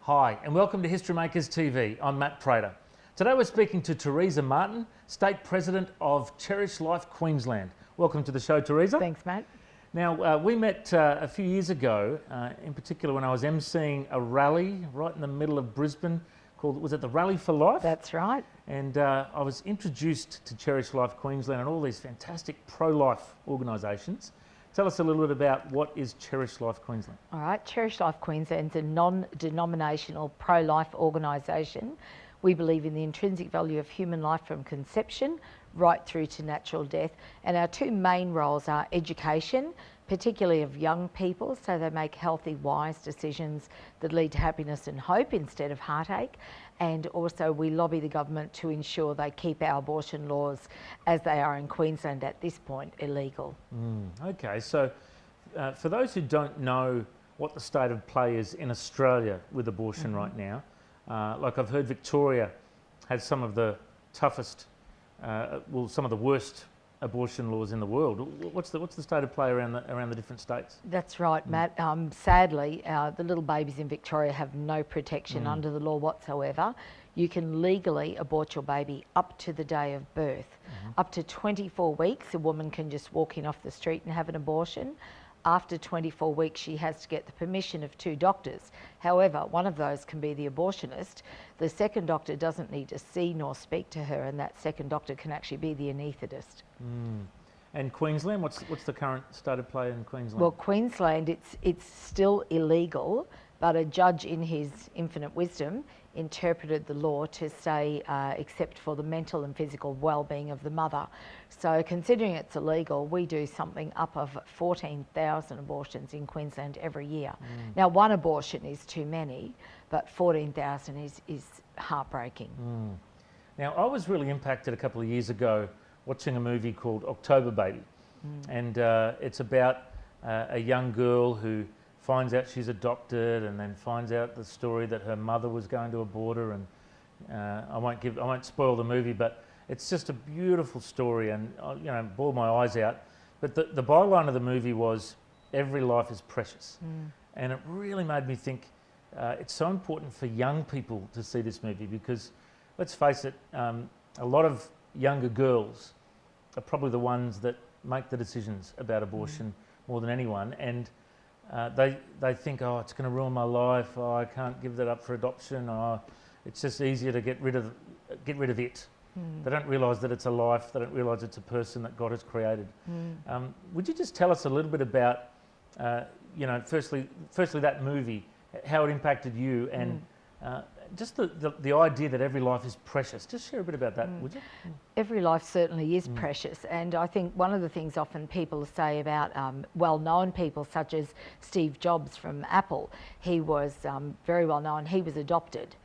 Hi, and welcome to History Makers TV. I'm Matt Prater. Today we're speaking to Teresa Martin, State President of Cherish Life Queensland. Welcome to the show, Teresa. Thanks, Matt. Now, we met a few years ago, in particular when I was emceeing a rally right in the middle of Brisbane called, was it the Rally for Life? That's right. And I was introduced to Cherish Life Queensland and all these fantastic pro-life organisations. Tell us a little bit about what is Cherish Life Queensland. All right, Cherish Life Queensland is a non-denominational pro-life organisation. We believe in the intrinsic value of human life from conception right through to natural death. And our two main roles are education, particularly of young people, so they make healthy, wise decisions that lead to happiness and hope instead of heartache. And also we lobby the government to ensure they keep our abortion laws as they are in Queensland at this point illegal. Okay, so for those who don't know what the state of play is in Australia with abortion right now, like I've heard Victoria has some of the toughest, some of the worst abortion laws in the world. What's the state of play around the different states? That's right, Matt. Sadly, the little babies in Victoria have no protection under the law whatsoever. You can legally abort your baby up to the day of birth. Up to 24 weeks, a woman can just walk in off the street and have an abortion. After 24 weeks, she has to get the permission of two doctors. However, one of those can be the abortionist. The second doctor doesn't need to see nor speak to her, and that second doctor can actually be the anaesthetist. And Queensland, what's the current state of play in Queensland? Well, Queensland, it's still illegal, but a judge in his infinite wisdom interpreted the law to say except for the mental and physical well-being of the mother. So considering it's illegal, we do something up of 14,000 abortions in Queensland every year. Now, one abortion is too many, but 14,000 is heartbreaking. Now, I was really impacted a couple of years ago watching a movie called October Baby. And it's about a young girl who finds out she's adopted and then finds out the story that her mother was going to abort her, and I won't spoil the movie, but it's just a beautiful story and bawled my eyes out. But the byline of the movie was every life is precious. And it really made me think it's so important for young people to see this movie because, let's face it, a lot of younger girls are probably the ones that make the decisions about abortion more than anyone, and they think, oh, it's going to ruin my life. Oh, I can't give that up for adoption. Oh, it's just easier to get rid of it. They don't realise that it's a life. They don't realise it's a person that God has created. Would you just tell us a little bit about, firstly that movie, how it impacted you, and just the idea that every life is precious. Just share a bit about that, would you? Every life certainly is precious, and I think one of the things often people say about well-known people such as Steve Jobs from Apple, he was very well known, he was adopted.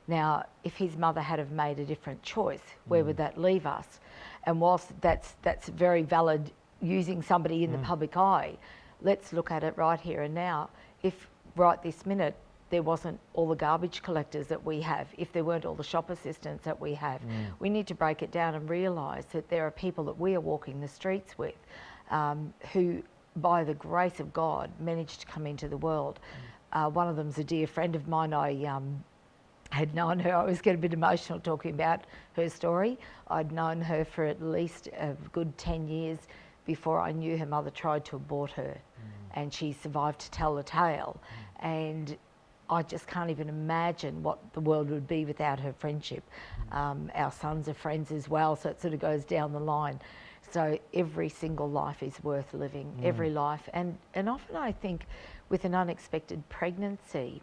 Now, if his mother had have made a different choice, where would that leave us? And whilst that's very valid using somebody in the public eye, let's look at it right here and now. If right this minute there wasn't all the garbage collectors that we have, if there weren't all the shop assistants that we have, we need to break it down and realise that there are people that we are walking the streets with who, by the grace of God, managed to come into the world. One of them's a dear friend of mine. I had known her. I always get a bit emotional talking about her story. I'd known her for at least a good 10 years before I knew her mother tried to abort her, and she survived to tell the tale. And I just can't even imagine what the world would be without her friendship. Our sons are friends as well, so it sort of goes down the line. So every single life is worth living, every life. And often I think with an unexpected pregnancy,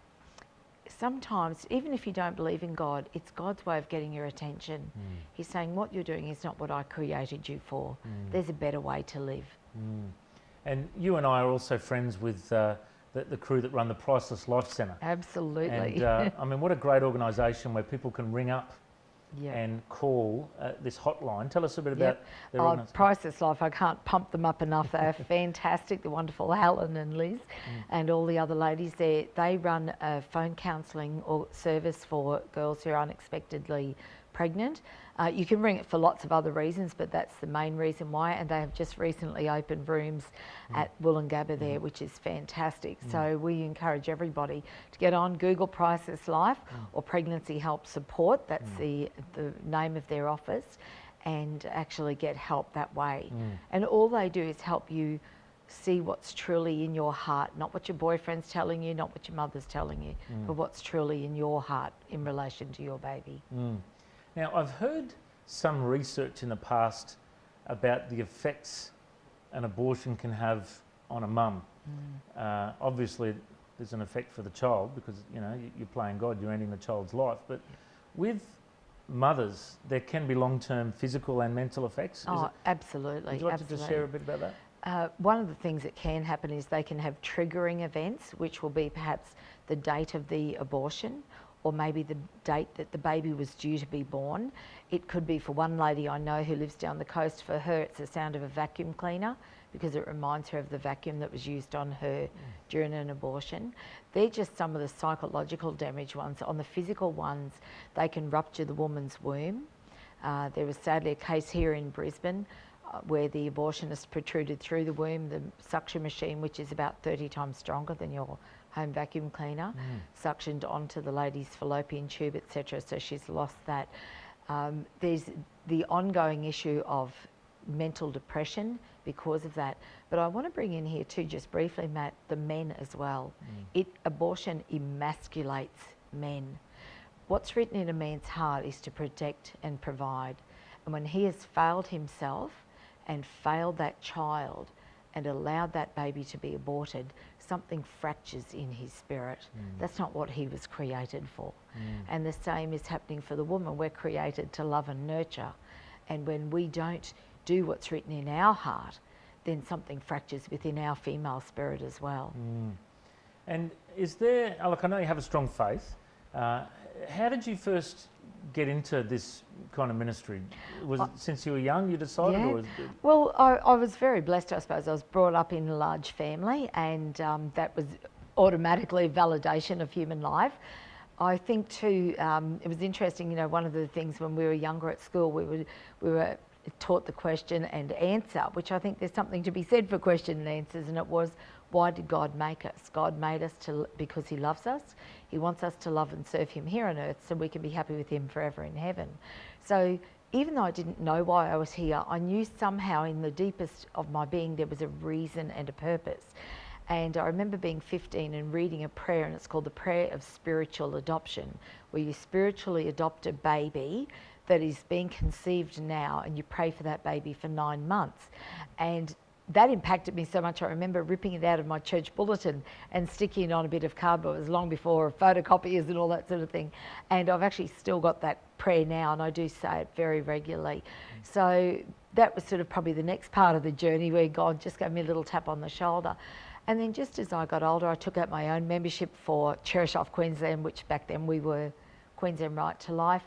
sometimes, even if you don't believe in God, it's God's way of getting your attention. He's saying, what you're doing is not what I created you for. There's a better way to live. And you and I are also friends with the crew that run the Priceless Life Centre. Absolutely. And I mean, what a great organisation where people can ring up and call this hotline. Tell us a bit about their organisation. Priceless Life, I can't pump them up enough. They're fantastic, the wonderful Helen and Liz and all the other ladies there. They run a phone counselling service for girls who are unexpectedly pregnant. You can bring it for lots of other reasons, but that's the main reason why. And they have just recently opened rooms at Wollongabba there, which is fantastic. So we encourage everybody to get on Google Priceless Life or Pregnancy Help Support. That's the name of their office, and actually get help that way. And all they do is help you see what's truly in your heart, not what your boyfriend's telling you, not what your mother's telling you, but what's truly in your heart in relation to your baby. Now, I've heard some research in the past about the effects an abortion can have on a mum. Obviously, there's an effect for the child because, you know, you're playing God, you're ending the child's life. But with mothers, there can be long-term physical and mental effects. Absolutely. Would you like to just share a bit about that? One of the things that can happen is they can have triggering events, which will be perhaps the date of the abortion, or maybe the date that the baby was due to be born. It could be, for one lady I know who lives down the coast, for her it's the sound of a vacuum cleaner because it reminds her of the vacuum that was used on her during an abortion. They're just some of the psychological damage ones. On the physical ones, they can rupture the woman's womb. There was sadly a case here in Brisbane where the abortionist protruded through the womb the suction machine, which is about 30 times stronger than your home vacuum cleaner, suctioned onto the lady's fallopian tube, etc. So she's lost that. There's the ongoing issue of mental depression because of that. But I want to bring in here too, just briefly, Matt, the men as well. Abortion emasculates men. What's written in a man's heart is to protect and provide. And when he has failed himself and failed that child and allowed that baby to be aborted, something fractures in his spirit. That's not what he was created for. And the same is happening for the woman. We're created to love and nurture. And when we don't do what's written in our heart, then something fractures within our female spirit as well. And is there, look, I know you have a strong faith. How did you first get into this kind of ministry? Was it since you were young you decided? Yeah. Or was it... Well, I was very blessed, I suppose. I was brought up in a large family, and that was automatically a validation of human life. I think too, it was interesting, you know, one of the things when we were younger at school, we were taught the question and answer, which I think there's something to be said for question and answers, and it was, why did God make us? God made us because he loves us. He wants us to love and serve him here on earth so we can be happy with him forever in heaven. So even though I didn't know why I was here, I knew somehow in the deepest of my being there was a reason and a purpose. And I remember being 15 and reading a prayer, and it's called the Prayer of Spiritual Adoption, where you spiritually adopt a baby that is being conceived now, and you pray for that baby for 9 months. And that impacted me so much. I remember ripping it out of my church bulletin and sticking it on a bit of cardboard. It was long before photocopiers and all that sort of thing. And I've actually still got that prayer now, and I do say it very regularly. So that was sort of probably the next part of the journey where God just gave me a little tap on the shoulder. And then just as I got older, I took out my own membership for Cherish off Queensland, which back then we were Queensland Right to Life.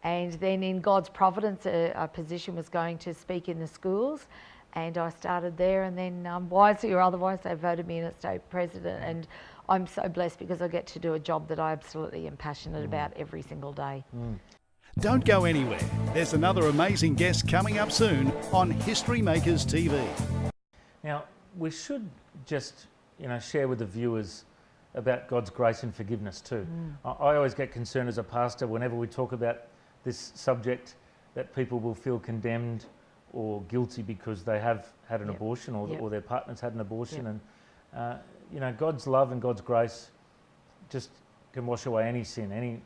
And then in God's providence, a position was going to speak in the schools. And I started there, and then wisely or otherwise, they voted me in as state president. And I'm so blessed because I get to do a job that I absolutely am passionate about every single day. Don't go anywhere. There's another amazing guest coming up soon on History Makers TV. Now, we should just, you know, share with the viewers about God's grace and forgiveness too. I always get concerned as a pastor whenever we talk about this subject that people will feel condemned or guilty because they have had an abortion or their partner's had an abortion. And, you know, God's love and God's grace just can wash away any sin, anything.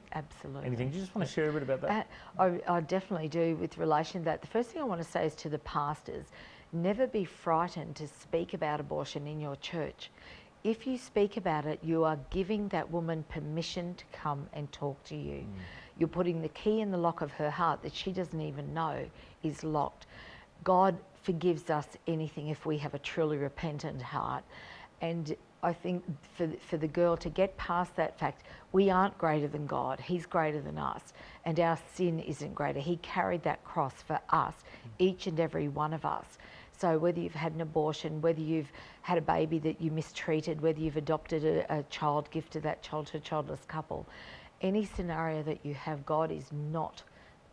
Do you just want to share a bit about that? I definitely do with relation to that. The first thing I want to say is to the pastors, never be frightened to speak about abortion in your church. If you speak about it, you are giving that woman permission to come and talk to you. You're putting the key in the lock of her heart that she doesn't even know is locked. God forgives us anything if we have a truly repentant heart. And I think for the girl to get past that fact, we aren't greater than God. He's greater than us. And our sin isn't greater. He carried that cross for us, each and every one of us. So whether you've had an abortion, whether you've had a baby that you mistreated, whether you've adopted a child, gifted that child to a childless couple, any scenario that you have, God is not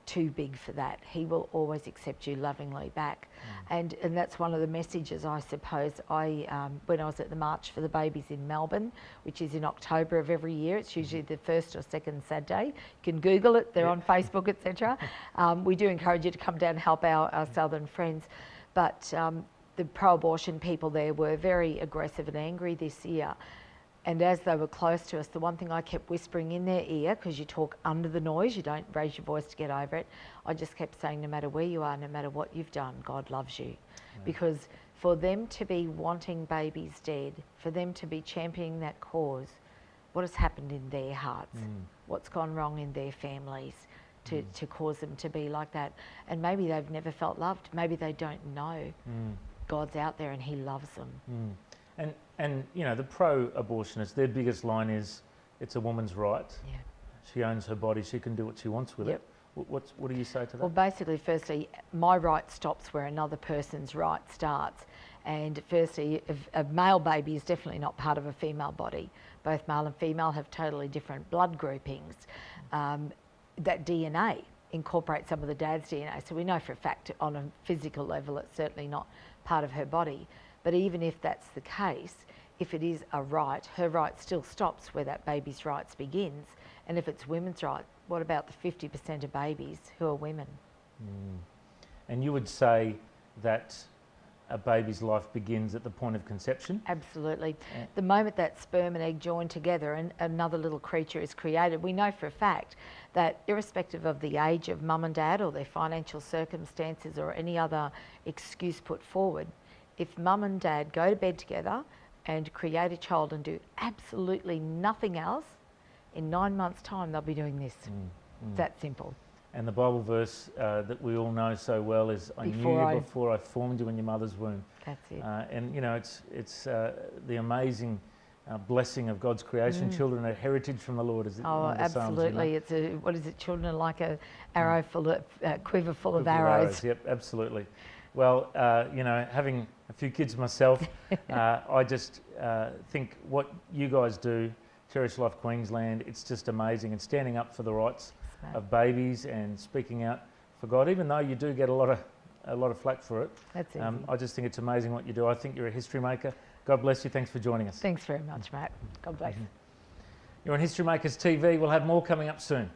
too big for that. He will always accept you lovingly back. And that's one of the messages, I suppose. When I was at the March for the Babies in Melbourne, which is in October of every year, it's usually the first or second Saturday. You can Google it, they're on Facebook, etc. We do encourage you to come down and help our southern friends. But the pro-abortion people there were very aggressive and angry this year. And as they were close to us, the one thing I kept whispering in their ear, because you talk under the noise, you don't raise your voice to get over it, I just kept saying, no matter where you are, no matter what you've done, God loves you. Because for them to be wanting babies dead, for them to be championing that cause, what has happened in their hearts? What's gone wrong in their families to cause them to be like that? And maybe they've never felt loved. Maybe they don't know God's out there and he loves them. And you know, the pro-abortionists, their biggest line is, it's a woman's right. Yeah. She owns her body, she can do what she wants with it. What do you say to that? Well, basically, firstly, my right stops where another person's right starts. And firstly, a male baby is definitely not part of a female body. Both male and female have totally different blood groupings. That DNA incorporates some of the dad's DNA. So we know for a fact on a physical level it's certainly not part of her body. But even if that's the case, if it is a right, her right still stops where that baby's rights begins. And if it's women's right, what about the 50% of babies who are women? And you would say that a baby's life begins at the point of conception? Absolutely. The moment that sperm and egg join together and another little creature is created, we know for a fact that irrespective of the age of mum and dad or their financial circumstances or any other excuse put forward, if mum and dad go to bed together and create a child and do absolutely nothing else, in 9 months' time they'll be doing this. That simple. And the Bible verse that we all know so well is, I knew you before I formed you in your mother's womb. That's it. And you know, it's the amazing blessing of God's creation. Children are heritage from the Lord, is it? Oh, absolutely. Psalms, you know? It's what is it? Children are like a arrow full of quiver full of arrows. Yep, absolutely. Well, you know, having a few kids myself, I just think what you guys do, Cherish Life Queensland, it's just amazing. And standing up for the rights of babies and speaking out for God, even though you do get a lot of flack for it. That's easy. I just think it's amazing what you do. I think you're a history maker. God bless you. Thanks for joining us. Thanks very much, Matt. God bless. You're on History Makers TV. We'll have more coming up soon.